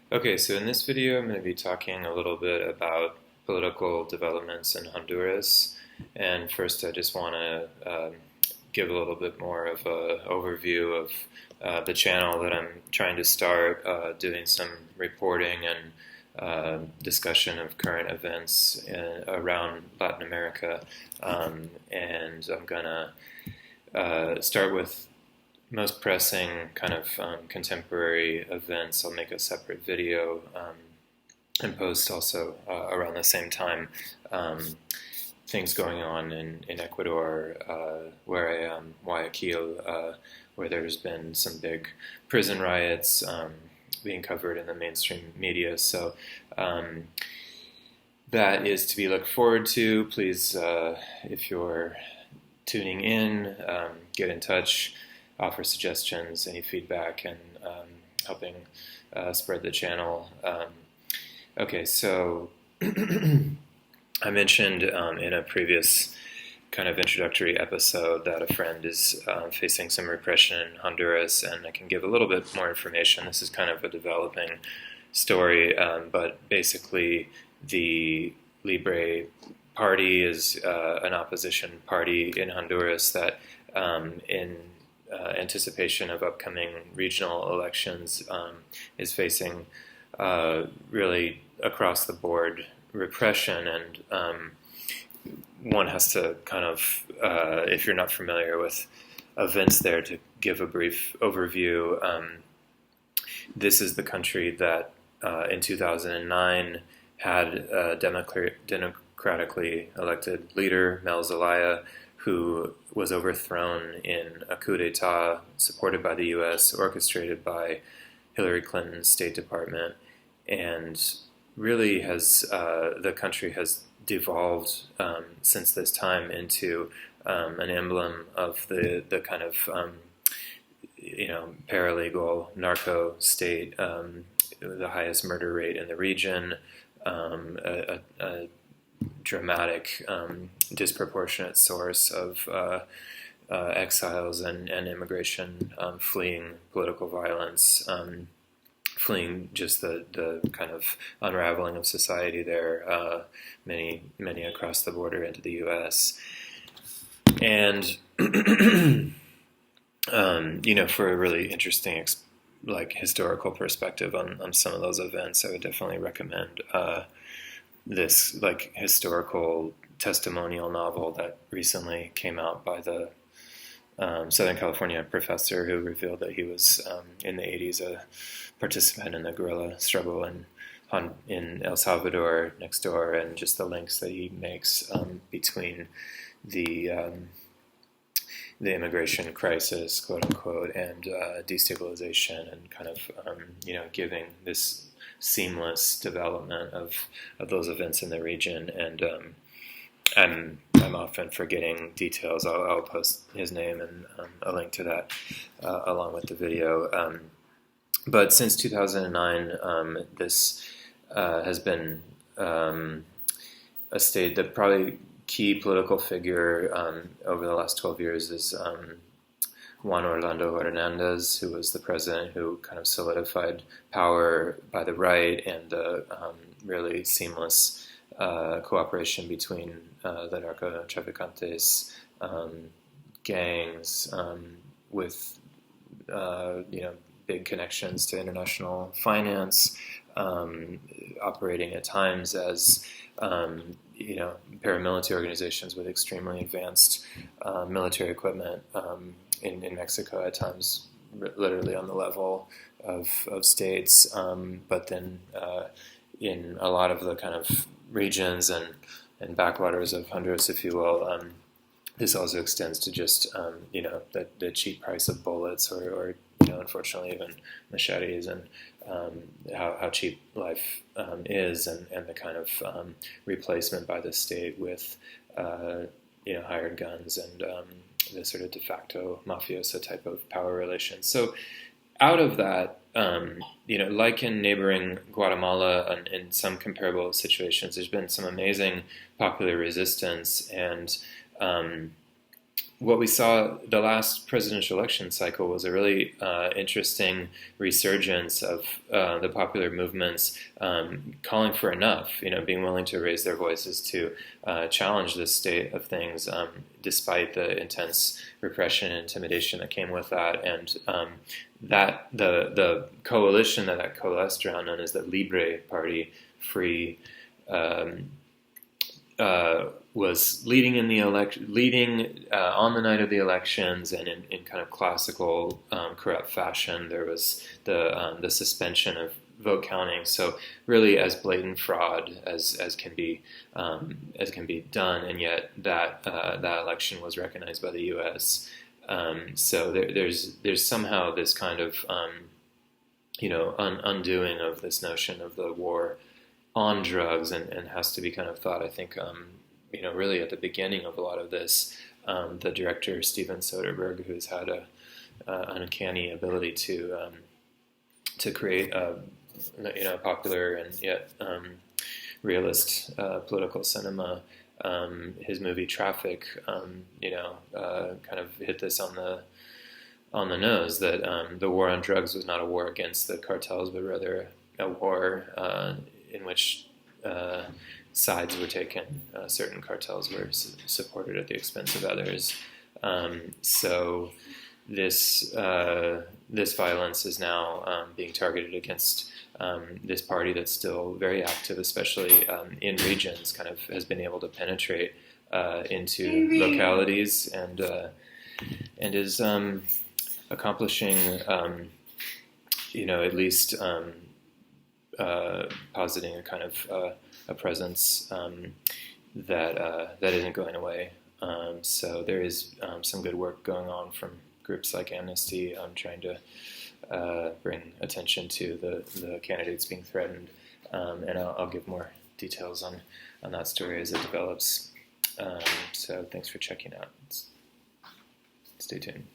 Okay, so in this video, I'm going to be talking a little bit about political developments in Honduras. And first, I just want to give a little bit more of an overview of the channel that I'm trying to start, doing some reporting and discussion of current events around Latin America. And I'm going to start with most pressing kind of contemporary events. I'll make a separate video and post also around the same time. Things going on in Ecuador, where I am, Guayaquil, where there's been some big prison riots being covered in the mainstream media. So that is to be looked forward to. Please, if you're tuning in, get in touch, offer suggestions, any feedback, and helping spread the channel. Okay, so I mentioned in a previous kind of introductory episode that a friend is facing some repression in Honduras, and I can give a little bit more information. This is kind of a developing story, but basically the Libre Party is an opposition party in Honduras that in anticipation of upcoming regional elections is facing really across the board repression, and one has to kind of, if you're not familiar with events there, to give a brief overview. This is the country that in 2009 had a democratically elected leader, Mel Zelaya, who was overthrown in a coup d'etat supported by the U.S., orchestrated by Hillary Clinton's State Department, and really has the country has devolved since this time into an emblem of the kind of paralegal narco state, the highest murder rate in the region, a dramatic, disproportionate source of exiles and immigration fleeing political violence, fleeing just the kind of unraveling of society there, many across the border into the U.S. And, for a really interesting historical perspective on some of those events, I would definitely recommend this historical testimonial novel that recently came out by the Southern California professor who revealed that he was in the 80s a participant in the guerrilla struggle in El Salvador next door, and just the links that he makes between the immigration crisis, quote unquote, and destabilization, and kind of giving this seamless development of those events in the region. And I'm often forgetting details. I'll post his name and a link to that along with the video. But since 2009, this has been a state that probably key political figure over the last 12 years is Juan Orlando Hernandez, who was the president who kind of solidified power by the right, and the really seamless cooperation between the narco-traficantes, gangs, with big connections to international finance, operating at times as paramilitary organizations with extremely advanced military equipment in Mexico, at times literally on the level of states, but then in a lot of the kind of regions and backwaters of Honduras, if you will, this also extends to just the cheap price of bullets, or unfortunately even machetes, and how cheap life is, and the kind of replacement by the state with hired guns and the sort of de facto mafioso type of power relations. So out of that, like in neighboring Guatemala and in some comparable situations, there's been some amazing popular resistance, and what we saw the last presidential election cycle was a really interesting resurgence of the popular movements calling for enough, being willing to raise their voices to challenge this state of things, despite the intense repression and intimidation that came with that. And that the coalition that coalesced around, known as the Libre Party, free, was leading in the on the night of the elections, and in kind of classical corrupt fashion. There was the suspension of vote counting. So really, as blatant fraud as can be done, and yet that election was recognized by the U.S. So there's somehow this kind of undoing of this notion of the war on drugs, and has to be kind of thought, I think, really at the beginning of a lot of this. The director, Steven Soderbergh, who's had an uncanny ability to create popular and yet realist political cinema. His movie Traffic, kind of hit this on the nose, that the war on drugs was not a war against the cartels, but rather a war in which sides were taken. Certain cartels were supported at the expense of others. So this violence is now being targeted against this party that's still very active, especially in regions, kind of has been able to penetrate into localities, and is accomplishing, at least positing a kind of a presence that isn't going away. So there is some good work going on from groups like Amnesty, trying to bring attention to the candidates being threatened, and I'll give more details on that story as it develops. So thanks for checking out. Stay tuned.